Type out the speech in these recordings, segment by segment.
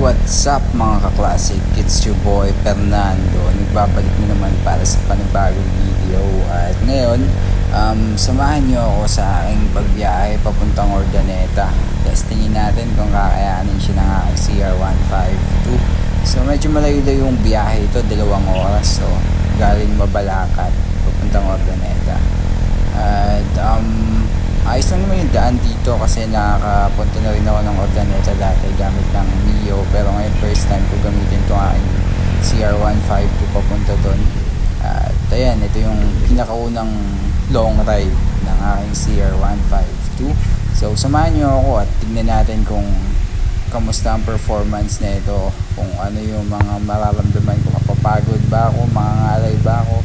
What's up mga ka-classic? It's your boy Fernando. Nagbabalik na naman para sa panibagong video. At ngayon, samahan nyo ako sa aking pagbiyahe papuntang Ordaneta. Testingin natin kung kakayanin siya ng aking CR152. So medyo malayo-layo yung biyahe ito, 2 oras. So galing Mabalacat papuntang Ordaneta. At ayos lang naman yung daan dito kasi nakakapunta na rin ako ng Ordaneta dati gamit ng Mio, pero ngayon first time ko gamitin itong aking CR152 papunta doon. At ayan, ito yung pinakaunang long ride ng aking CR152. So samahan nyo ako at tignan natin kung kamusta ang performance na ito, kung ano yung mga mararamdaman, kung mapapagod ba ako, mangangalay ba ako.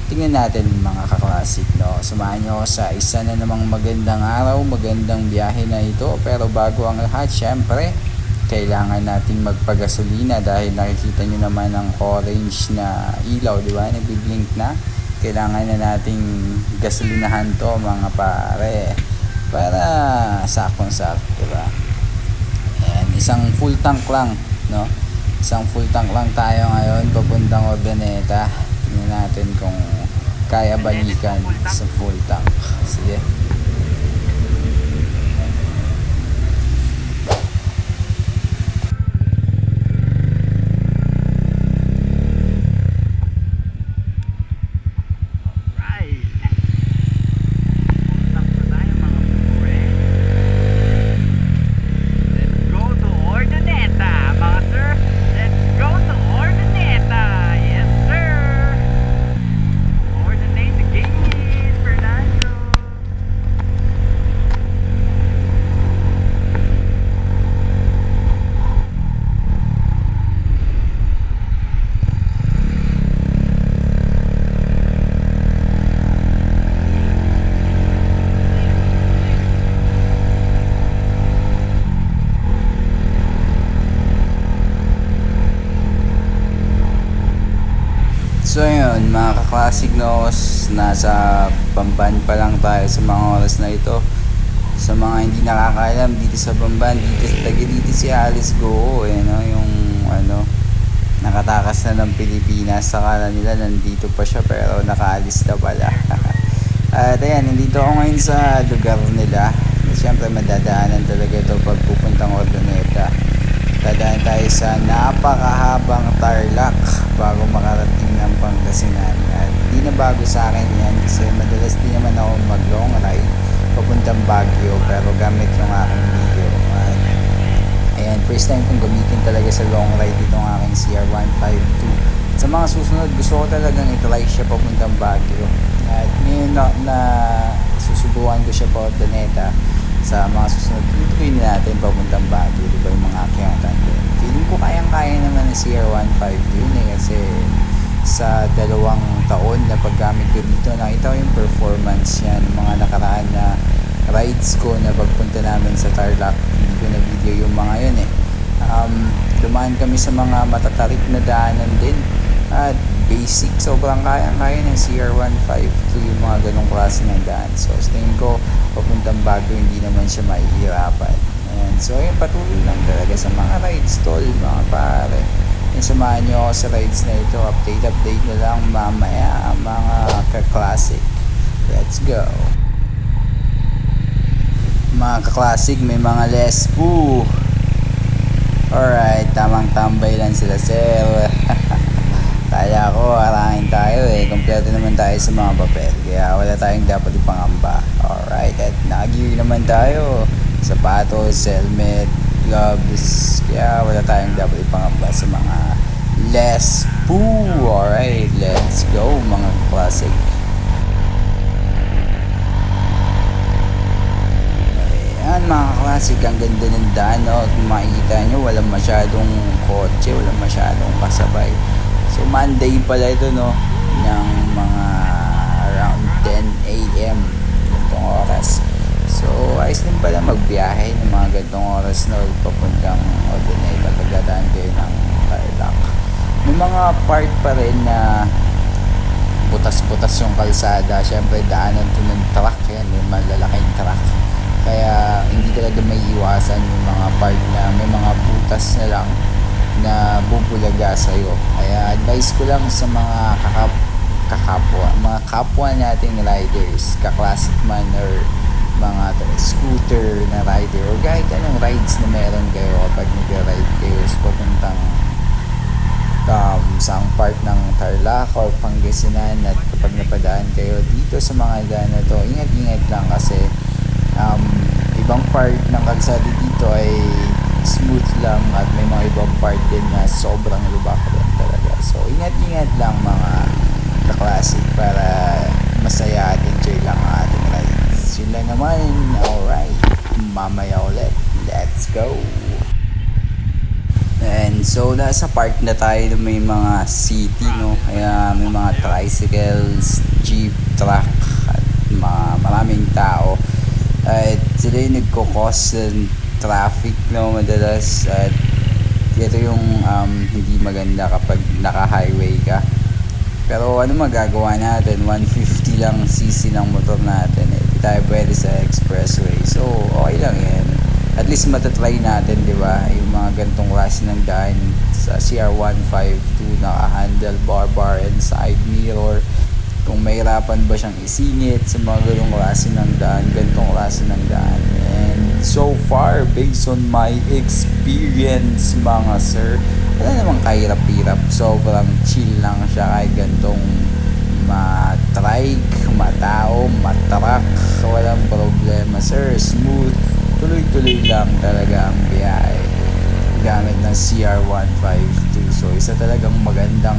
Tingnan natin mga ka-classic, no? Samahan nyo ako sa isa na namang magandang araw, magandang biyahe na ito. Pero bago ang lahat, syempre, kailangan nating magpagasolina dahil nakikita nyo naman ang orange na ilaw, di ba? Nagbiblink na. Kailangan na nating gasolinahan to mga pare para sakong-sak, di ba? And isang full tank lang, no? Isang full tank lang tayo ngayon papuntang Ordaneta. Tingnan natin kung kaya balikan sa full tank. Sige. So yun mga ka-classic, no, nasa Bamban pa lang tayo sa mga oras na ito. Sa mga hindi nakakaalam, dito sa Bamban, dito si Alice Goo, no, yung nakatakas na ng Pilipinas. Sakala nila nandito pa siya pero nakaalis na pala. At ayan, nandito ako ngayon sa lugar nila. Siyempre madadaanan talaga ito pag pupuntang Ordaneta. Dadaan tayo sa napakahabang Tarlac bago makarating ng Pangasinan. At di na bago sa akin yan kasi madalas din naman ako mag long ride papuntang Baguio pero gamit yung aking Mio. At ayan, first time kong gamitin talaga sa long ride itong aking CR152. At sa mga susunod, gusto ko talagang itry siya papuntang Baguio. At ngayon na susubukan ko siya pa Ordaneta. Sa mga susunod, tuloy natin papuntang Baguio, diba yung mga akyatan doon. Feeling ko kayang-kaya naman ng CR152 yun kasi sa 2 taon na paggamit ko dito, nakita ko yung performance yan, mga nakaraan na rides ko na pagpunta namin sa Tarlac. Hindi ko na video yung mga yun dumaan kami sa mga matatarik na daanan din at basic, sobrang kaya-kaya ng CR152 yung mga ganong klase ng daan. So tingin ko papuntang Baguio hindi naman siya mahihirapan. And so ayun, patuloy lang talaga sa mga rides tol mga pare. And samahan nyo ako sa rides na ito. Update na lang mamaya mga ka-classic. Let's go. Mga ka-classic, may mga lesbo. Alright, tamang tambay lang sila sir. Kaya ko harangin tayo kompleto naman tayo sa mga papel kaya wala tayong dapat ipangamba. Alright, at naka-gear naman tayo, sapatos, helmet, gloves, kaya wala tayong dapat ipangamba sa mga less poo. Alright, let's go mga classic. Ayan mga classic, ang ganda ng daan, no? Kung makikita nyo, walang masyadong kotse, walang masyadong kasabay. So Monday pala ito, no, ng mga around 10 AM itong oras. So ayos din pala magbiyahe ng mga gantong oras, no, papuntang Ordaneta pagdadaan kayo ng Tarlac. May mga part pa rin na butas-butas yung kalsada. Syempre daanan to ng truck yan, may malalaking truck. Kaya hindi talaga may iwasan yung mga part na may mga butas na lang na bubulaga sa'yo. Kaya advice ko lang sa mga mga kapwa nating riders, ka-classic man or mga scooter na rider o kahit anong rides na meron kayo kapag nag-ride kayo sa papuntang sa part ng Tarlac or Pangasinan, at kapag napadaan kayo dito sa mga daan na to, ingat-ingat lang kasi ibang part ng kalsada dito ay smooth lang at may mga ibang part din na sobrang lubak rin talaga. So ingat-ingat lang mga ka-classic para masaya at enjoy lang ang ating rides. Yun lang naman. Alright, mamaya ulit, let's go. And so nasa park na tayo na may mga city, no? Kaya may mga tricycles, jeep, truck at maraming tao. At sila yung nagko-cause ng traffic, no, madalas. At ito yung hindi maganda kapag naka-highway ka. Pero ano magagawa natin? 150 lang cc ng motor natin. Hindi tayo pwede sa expressway. So okay lang yan. At least matatry natin, di ba? Yung mga gantong klase ng daan sa CR152 na handlebar bar and side mirror. Kung mahirapan ba siyang isingit sa mga gantong klase ng daan, gantong klase ng daan. And so far, based on my experience, mga sir, wala namang kahirap-hirap. Sobrang chill lang siya kahit gantong matrike, matao, matruck. Walang problema, sir. Smooth. Tuloy-tuloy lang talaga ang biyahe gamit ng CR152. So isa talagang magandang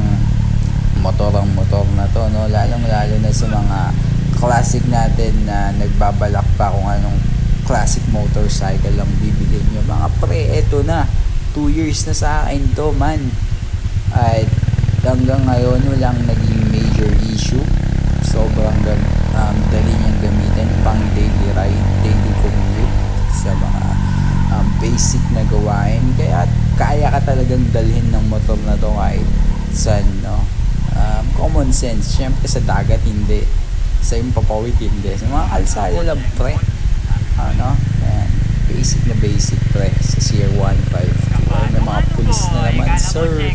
motor na to, no? Lalong-lalo na sa mga classic natin na nagbabalak pa kung anong classic motorcycle lang bibili nyo. Mga pre, eto na 2 years na sa akin to, man. At hanggang ngayon walang naging major issue. Sobrang dali niyang gamitin pang daily ride, daily commute sa mga basic na gawain. Kaya kaya ka talagang dalhin ng motor na to kahit saan, no? Common sense. Syempre sa dagat hindi, sa yung papawid hindi, sa mga kalsada lang, pre. Ano? Ayan. Basic pre sa CR152. May mga pulis na naman, sir.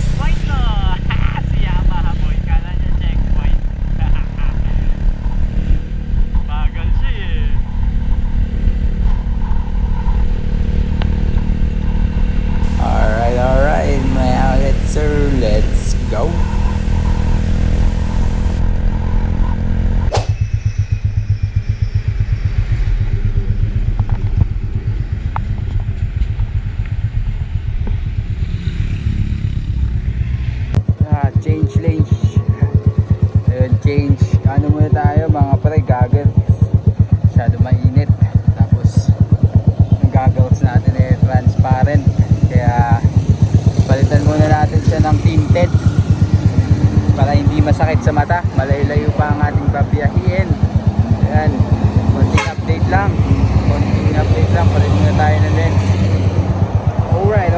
Alright, my outlet, sir. Let's go. Change lanes. Ayun, change. Ano muna tayo mga pre, goggles. Masyado mainit. Tapos yung goggles natin eh transparent. Kaya palitan muna natin siya ng tinted para hindi masakit sa mata. Malayo-layo pa ang ating babiyahin. Ayan, konting update lang. Palit muna tayo ng lens. Alright.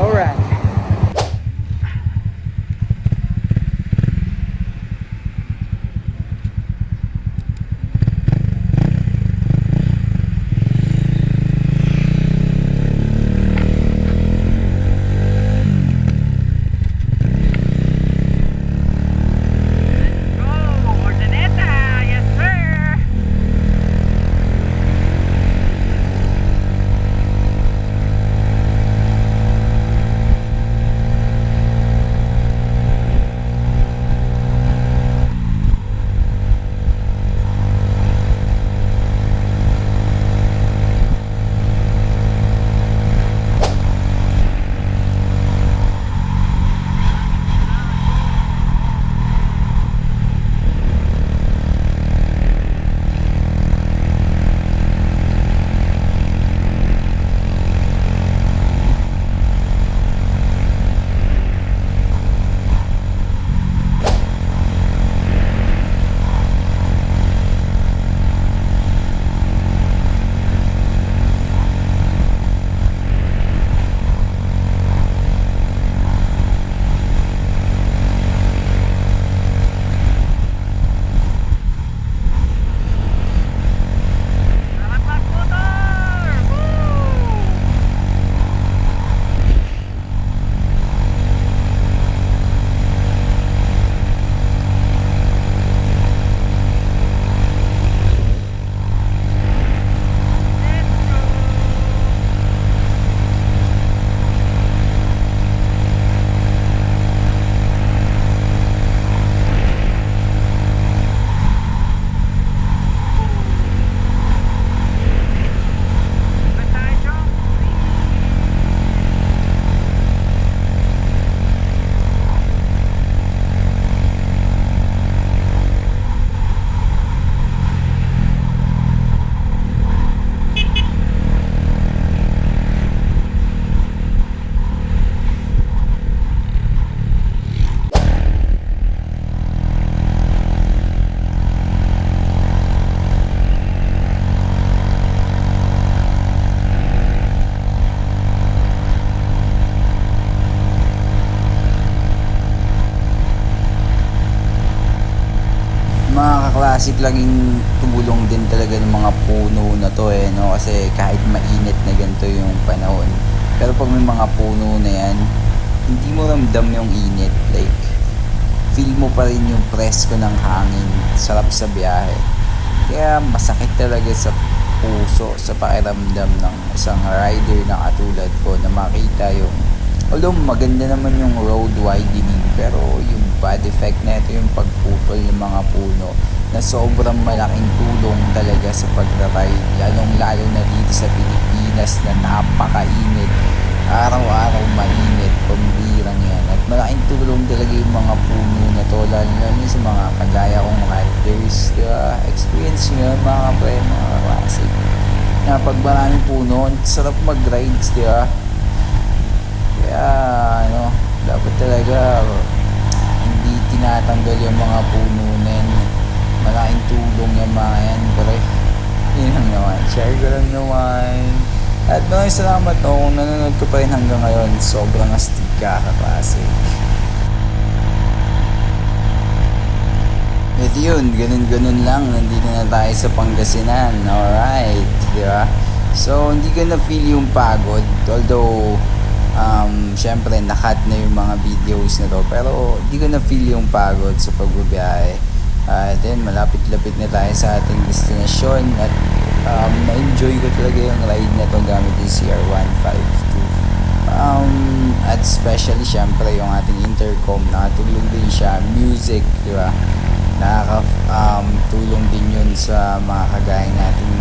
classic lang yung tulong din talaga ng mga puno na to no? Kasi kahit mainit na ganito yung panahon, pero pag may mga puno na yan, hindi mo ramdam yung init. Like, feel mo pa rin yung presko ng hangin. Sarap sa biyahe. Kaya masakit talaga sa puso, sa pakiramdam ng isang rider na katulad ko na makita yung, although maganda naman yung road widening, pero yung bad effect na ito, yung pagputol ng mga puno, na sobrang malaking tulong talaga sa pag-ride, lalong lalo na dito sa Pilipinas na napakainit, araw-araw mainit, pambirang yan. At malaking tulong talaga yung mga puno na to, lalo na sa mga kagaya kong riders, diba? Experience nyo mga pre, mga classic, na pag maraming puno, sarap mag-rides, diba? Kaya dapat talaga hindi tinatanggal yung mga puno na yan. Malaking tulong yung mga yan, pre. Yun lang naman, share ko lang naman. At maraming salamat kung nanonood ko pa rin hanggang ngayon. Sobrang astig ka, ka-classic. At yun, ganun-ganun lang, nandito na tayo sa Pangasinan. Alright, di ba? So, hindi ko na-feel yung pagod, although syempre nakat na yung mga videos na to, pero di ko na feel yung pagod sa pagbabiyahe. Then malapit-lapit na tayo sa ating destinasyon at na-enjoy ko talaga yung ride na to gamit yung CR152. At especially syempre yung ating intercom, nakatulong din siya, music, di ba? Nakakatulong din yun sa mga kagaya nating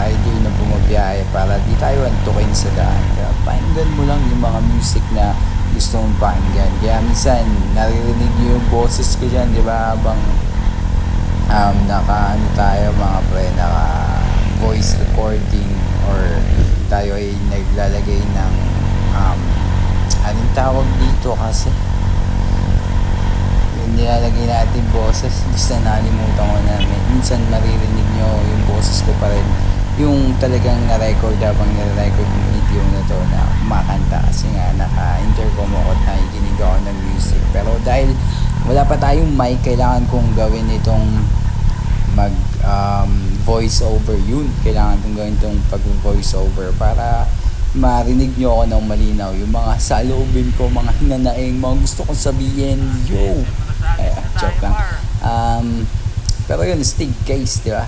rider na bumabiyahe para di tayo antukin sa daan. Kaya pakinggan mo lang yung mga music na gusto mong pakinggan. Kaya minsan naririnig yung boses ko dyan, di ba, habang tayo mga pre, naka voice recording or tayo ay naglalagay ng anong tawag dito kasi yung nilalagay natin boses, basta nalimutan ko namin. Minsan maririnig nyo yung boses ko pa rin, yung talagang na-record habang nire-record yung video na to na kumakanta, kasi nga naka-intercom ako at nakikinig ako ng music. Pero dahil wala pa tayong mic, kailangan kong gawin itong mag voice over. Yun, kailangan kong gawin itong pag voice over para marinig nyo ako ng malinaw yung mga saloobin ko, mga hinanaing, mga gusto kong sabihin. Yo! Joke lang. Pero yun, stig case, di ba?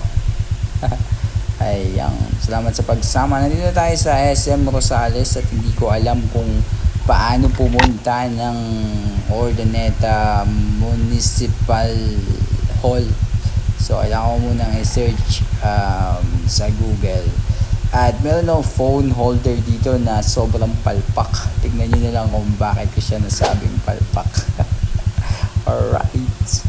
Ay, salamat sa pagsama. Nandito tayo sa SM Rosales at hindi ko alam kung paano pumunta ng Urdaneta Municipal Hall. So, kailangan ko munang i-search sa Google. At meron akong phone holder dito na sobrang palpak. Tignan nyo na lang kung bakit ko siya nasabing palpak. Alright.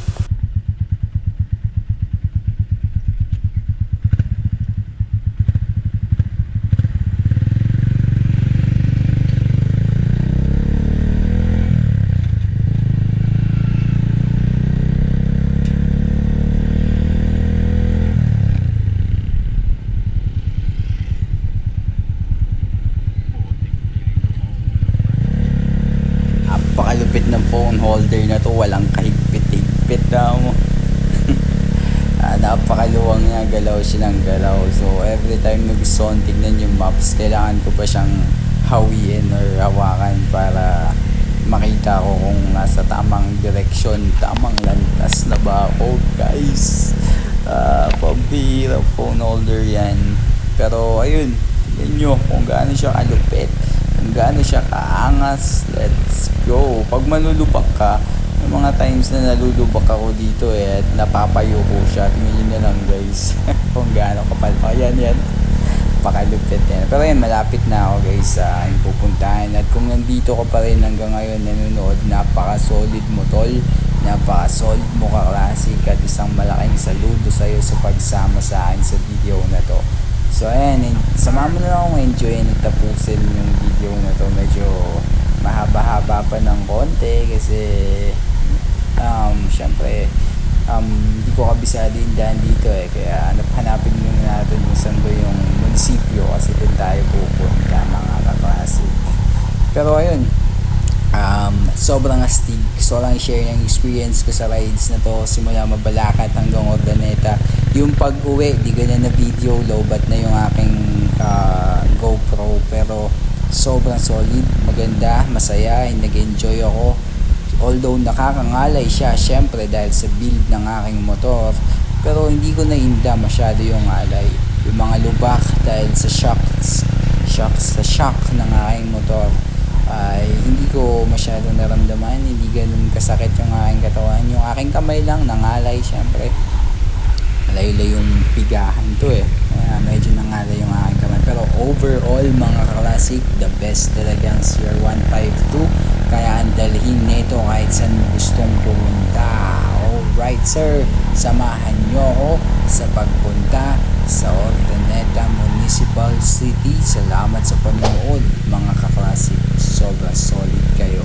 Pakalupit ng phone holder na to, walang kahigpit-higpit na mo. Napakaluwang niya, galaw siya ng galaw. So every time na gusto kong tignan yung maps, kailangan ko pa siyang hawiin or hawakan para makita ko kung nasa tamang direksyon, tamang landas na ba ako, guys. Pabira phone holder yan. Pero ayun, tignan nyo kung gaano siya kalupit, kung gaano siya kaangas. Let's go. Pag malulubak ka, may mga times na nalulubak ako dito at napapayo ko siya. Tingnan nyo na lang, guys. Kung gaano kapal pa. Yan. Pakalupit yan. Pero yan, malapit na ako, guys, sa pupuntahan. At kung nandito ka pa rin hanggang ngayon nanonood, napaka-solid mo, tol. Napaka-solid mo, ka-classic. At isang malaking saludo sa'yo sa pagsama sa akin sa video na to. So ayan, sama mo na lang akong enjoy at tapusin yung video na to. Medyo mahaba-haba pa ng konti kasi syempre hindi ko kabisado yung daan dito kaya hanapin muna natin yung saan ba yung munisipyo kasi din tayo pupunta mga ka-classic. Pero ayun, sobrang astig. Gusto ko lang i-share yung experience ko sa rides na to simula Mabalacat hanggang Urdaneta. Yung pag-uwi, di ko na video, lowbat na yung aking GoPro, pero sobrang solid, maganda, masaya, nag-enjoy ako. Although nakakangalay siya syempre dahil sa build ng aking motor, pero hindi ko nainda masyado yung alay, yung mga lubak dahil sa shock ng aking motor ay hindi ko masyado naramdaman, hindi ganun kasakit yung aking katawan. Yung aking kamay lang nangalay syempre, laylay yung pigahan to medyo nangalay yung aking kamay, pero overall mga classic, the best talagang CR152, kaya ang dalhin nito kahit saan gustong pumunta. Alright sir, samahan nyo ako sa pagpunta sa Urdaneta Municipal City. Salamat sa panonood mga kaklasik, sobrang solid kayo.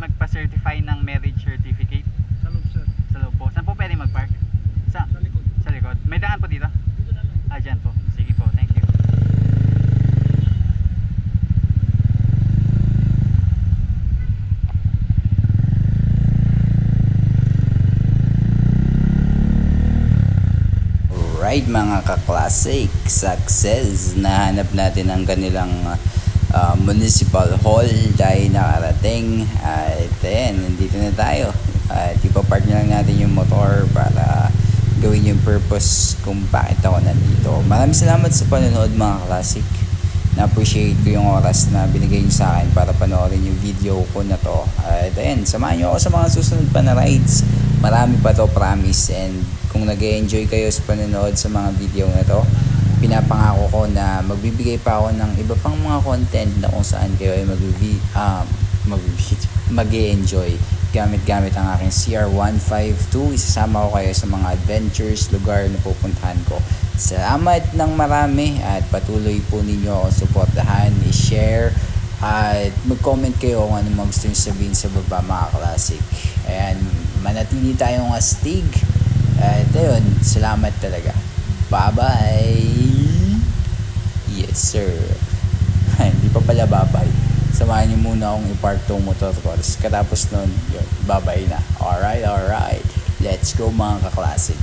magpa-certify ng marriage certificate? Sa loob, sir. Sa loob po. Saan po pwede mag-park? Sa likod. Sa likod. May daan po dito? Dito na lang. Dyan po. Sige po, thank you. Alright mga ka-classic, success. Nahanap natin ang kanilang municipal hall dahil nakarating. At ayan, nandito na tayo. At ipapark na lang natin yung motor para gawin yung purpose kung bakit ako nandito. Maraming salamat sa panonood mga classic. Na-appreciate ko yung oras na binigay niyo sa akin para panoorin yung video ko na to. At ayan, samahan niyo ako sa mga susunod pa na rides. Marami pa to, promise. And kung nag-enjoy kayo sa panonood sa mga video na to, pinapangako ko na magbibigay pa ako ng iba pang mga content na kung saan kayo ay mag-enjoy gamit ang aking CR152. Isasama ko kayo sa mga adventures, lugar na pupuntahan ko. Salamat ng marami at patuloy po ninyo ako suportahan, i-share at mag-comment kayo kung ano mga gusto nyo sabihin sa baba mga classic. Ayan, manatili tayong astig. At ayun, salamat talaga. Bye-bye! Yes sir. Hindi pa pala bye-bye. Samahan niyo muna akong i-park tong motor ko. Katapos nun, yun, bye-bye na. Alright. Let's go mga ka-classic.